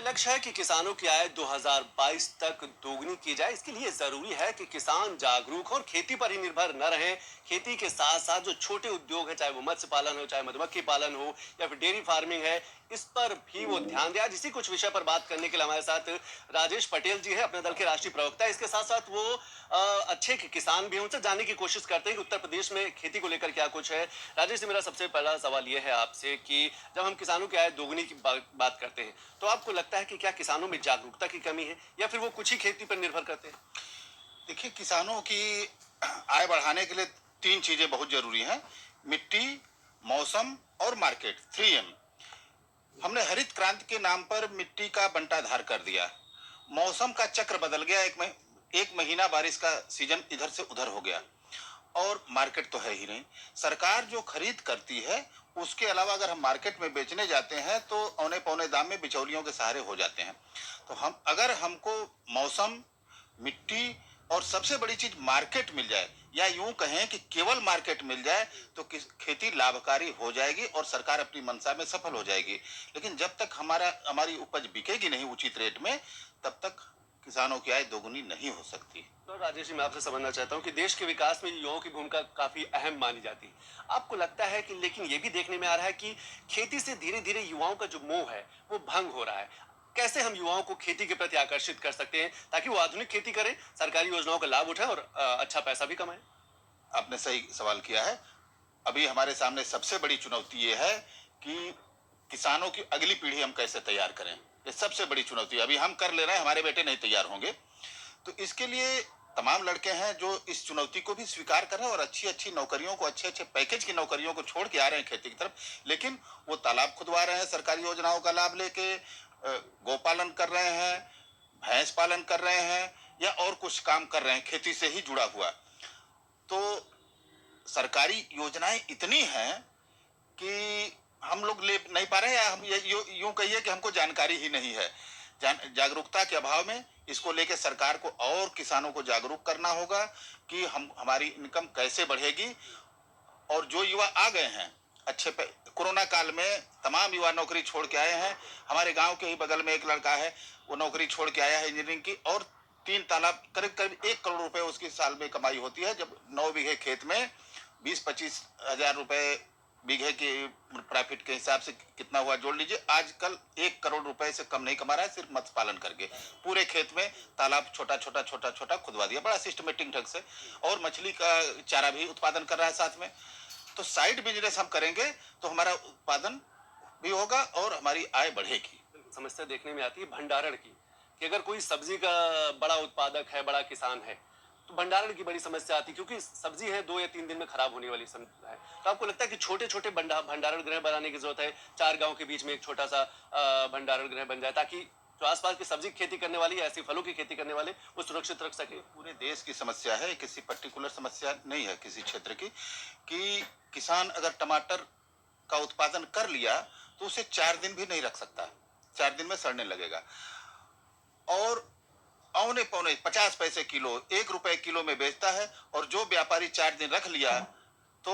लक्ष्य है कि किसानों की आय 2022 तक दोगुनी की जाए। इसके लिए जरूरी है कि किसान जागरूक हो और खेती पर ही निर्भर न रहें। खेती के साथ साथ जो छोटे उद्योग है, चाहे वो मत्स्य पालन हो, चाहे मधुमक्खी पालन हो या फिर डेयरी फार्मिंग है, इस पर भी वो ध्यान दे। आज इसी कुछ विषय पर बात करने के लिए हमारे साथ राजेश पटेल जी है, अपने दल के राष्ट्रीय प्रवक्ता है। इसके साथ साथ वो अच्छे किसान भी हैं। उनसे जानने की कोशिश करते हैं कि उत्तर प्रदेश में खेती को लेकर क्या कुछ है। राजेश जी, मेरा सबसे पहला सवाल यह है आपसे कि जब हम किसानों की आय दोगुनी की बात करते हैं, तो आपको लगता है कि क्या किसानों में जागरूकता की कमी है या फिर वो कुछ ही खेती पर निर्भर करते हैं? देखिए, किसानों की आय बढ़ाने के लिए तीन चीजें बहुत जरूरी हैं। मिट्टी, मौसम और मार्केट, 3M। हमने हरित क्रांति के नाम पर मिट्टी का बंटाधार कर दिया। मौसम का चक्र बदल गया। एक महीना बारिश का सीजन इधर से उधर हो गया। और मार्केट तो है ही नहीं। सरकार जो खरीद करती है, उसके अलावा अगर हम मार्केट में बेचने जाते हैं तो औने पौने दाम में बिचौलियों के सहारे हो जाते हैं। तो हमको मौसम, मिट्टी और सबसे बड़ी चीज मार्केट मिल जाए, या यूं कहें कि केवल मार्केट मिल जाए, तो खेती लाभकारी हो जाएगी और सरकार अपनी मंशा में सफल हो जाएगी। लेकिन जब तक हमारी उपज बिकेगी नहीं उचित रेट में, तब तक किसानों की आय दोगुनी नहीं हो सकती। तो राजेश जी, मैं आपसे समझना चाहता हूँ कि देश के विकास में युवाओं की भूमिका काफी अहम मानी जाती है। आपको लगता है कि लेकिन ये भी देखने में आ रहा है कि खेती से धीरे धीरे युवाओं का जो मोह है वो भंग हो रहा है। कैसे हम युवाओं को खेती के प्रति आकर्षित कर सकते हैं ताकि वो आधुनिक खेती करें, सरकारी योजनाओं का लाभ उठाएं और अच्छा पैसा भी कमाएं? आपने सही सवाल किया है। अभी हमारे सामने सबसे बड़ी चुनौती ये है कि किसानों की अगली पीढ़ी हम कैसे तैयार करें। ये सबसे बड़ी चुनौती है। अभी हम कर ले रहे हैं, हमारे बेटे नहीं तैयार होंगे। तो इसके लिए तमाम लड़के हैं जो इस चुनौती को भी स्वीकार कर रहे हैं और अच्छी अच्छी नौकरियों को, अच्छे अच्छे पैकेज की नौकरियों को छोड़ के आ रहे हैं खेती की तरफ। लेकिन वो तालाब खुदवा रहे हैं सरकारी योजनाओं का लाभ लेके, गोपालन कर रहे हैं, भैंस पालन कर रहे हैं, या और कुछ काम कर रहे हैं खेती से ही जुड़ा हुआ। तो सरकारी योजनाएं इतनी हैं कि हम लोग ले नहीं पा रहे हैं, या हम यूं कहिए कि हमको जानकारी ही नहीं है। जागरूकता के अभाव में इसको लेके सरकार को और किसानों को जागरूक करना होगा कि हमारी इनकम कैसे बढ़ेगी। और जो युवा आ गए हैं कोरोना काल में तमाम युवा नौकरी छोड़ के आए हैं। हमारे गांव के ही बगल में एक लड़का है, वो नौकरी छोड़ के आया है इंजीनियरिंग की, और 3 तालाब, करीब करीब 1 करोड़ रुपए उसकी साल में कमाई होती है। जब 9 बीघे खेत में 20-25 हजार रुपए बीघे के प्रॉफिट के हिसाब से कितना हुआ जोड़ लीजिए। आजकल 1 करोड़ रुपए से कम नहीं कमा रहा है, सिर्फ मत्स्य पालन करके। पूरे खेत में तालाब छोटा छोटा छोटा छोटा खुदवा दिया, बड़ा सिस्टमेटिक ढंग से, और मछली का चारा भी उत्पादन कर रहा है साथ में। तो साइड बिजनेस हम करेंगे तो हमारा उत्पादन भी होगा और हमारी आय बढ़ेगी। समस्या देखने में आती है भंडारण की, कि अगर कोई सब्जी का बड़ा उत्पादक है, बड़ा किसान है, तो भंडारण की बड़ी समस्या आती है क्योंकि सब्जी है 2 या 3 दिन में खराब होने वाली है। तो आपको लगता है कि छोटे छोटे भंडारण गृह बनाने की जरूरत है, 4 गांव के बीच में एक छोटा सा भंडारण गृह बन जाए ताकि जो आसपास की सब्जी की खेती करने वाली, ऐसी फलों की खेती करने वाले, वो सुरक्षित रख सके? पूरे देश की समस्या है, किसी पर्टिकुलर समस्या नहीं है किसी क्षेत्र की। कि किसान अगर टमाटर का उत्पादन कर लिया तो उसे 4 दिन भी नहीं रख सकता, 4 दिन में सड़ने लगेगा। और औने पौने 50 पैसे किलो, 1 रुपए किलो में बेचता है। और जो व्यापारी 4 दिन रख लिया तो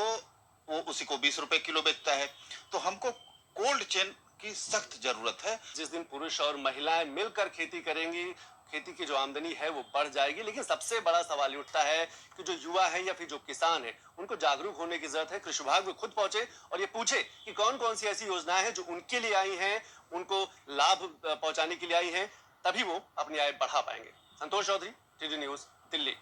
वो उसी को 20 रुपए किलो बेचता है। तो हमको कोल्ड चेन की सख्त जरूरत है। जिस दिन पुरुष और महिलाएं मिलकर खेती करेंगी, खेती की जो आमदनी है वो बढ़ जाएगी। लेकिन सबसे बड़ा सवाल ये उठता है कि जो युवा है या फिर जो किसान है, उनको जागरूक होने की जरूरत है। कृषि विभाग भी खुद पहुंचे और ये पूछे कि कौन कौन सी ऐसी योजनाएं हैं जो उनके लिए आई हैं, उनको लाभ पहुंचाने के लिए आई हैं, तभी वो अपनी आय बढ़ा पाएंगे। संतोष चौधरी, टीडी न्यूज, दिल्ली।